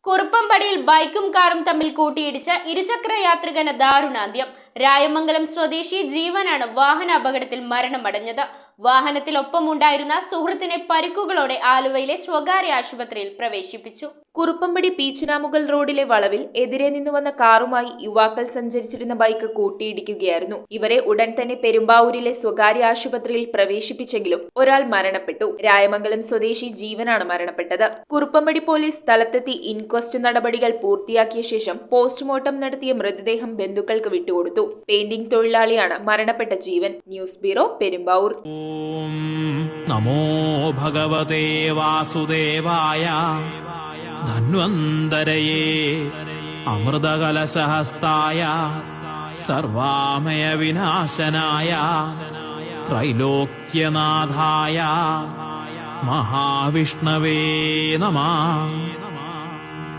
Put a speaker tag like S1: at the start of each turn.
S1: കുറുപ്പംപടിയിൽ ബൈക്കും കാറും തമ്മിൽ കൂട്ടിയിടിച്ച് ഇരുചക്ര യാത്രികന് ദാരുണാന്ത്യം. രായമംഗലം സ്വദേശി ജീവനാണ് വാഹന അപകടത്തിൽ മരണമടഞ്ഞത്. വാഹനത്തിലൊപ്പമുണ്ടായിരുന്ന സുഹൃത്തിനെ പരിക്കുകളോടെ ആലുവയിലെ സ്വകാര്യ ആശുപത്രിയിൽ പ്രവേശിപ്പിച്ചു.
S2: കുറുപ്പംപടി പീച്ചിനാമുകൾ റോഡിലെ വളവിൽ എതിരെ നിന്നുവന്ന കാറുമായി യുവാക്കൾ സഞ്ചരിച്ചിരുന്ന ബൈക്ക് കൂട്ടിയിടിക്കുകയായിരുന്നു. ഇവരെ ഉടൻ തന്നെ പെരുമ്പാവൂരിലെ സ്വകാര്യ ആശുപത്രിയിൽ പ്രവേശിപ്പിച്ചെങ്കിലും ഒരാൾ മരണപ്പെട്ടു. രായമംഗലം സ്വദേശി ജീവനാണ് മരണപ്പെട്ടത്. കുറുപ്പംപടി പോലീസ് സ്ഥലത്തെത്തി ഇൻക്വസ്റ്റ് നടപടികൾ പൂർത്തിയാക്കിയ ശേഷം പോസ്റ്റ്മോർട്ടം നടത്തിയ മൃതദേഹം ബന്ധുക്കൾക്ക് വിട്ടുകൊടുത്തു. പെയിന്റിംഗ് തൊഴിലാളിയാണ് മരണപ്പെട്ട ജീവൻ. News bureau, Perumbavoor.
S3: നമോ ഭഗവതേ വാസുദേവായ ധന്വന്തരയേ അമൃതകലശഹസ്തായ സർവാമയ വിനാശനായ ത്രൈലോക്യനാഥായ മഹാവിഷ്ണവേ നമഃ.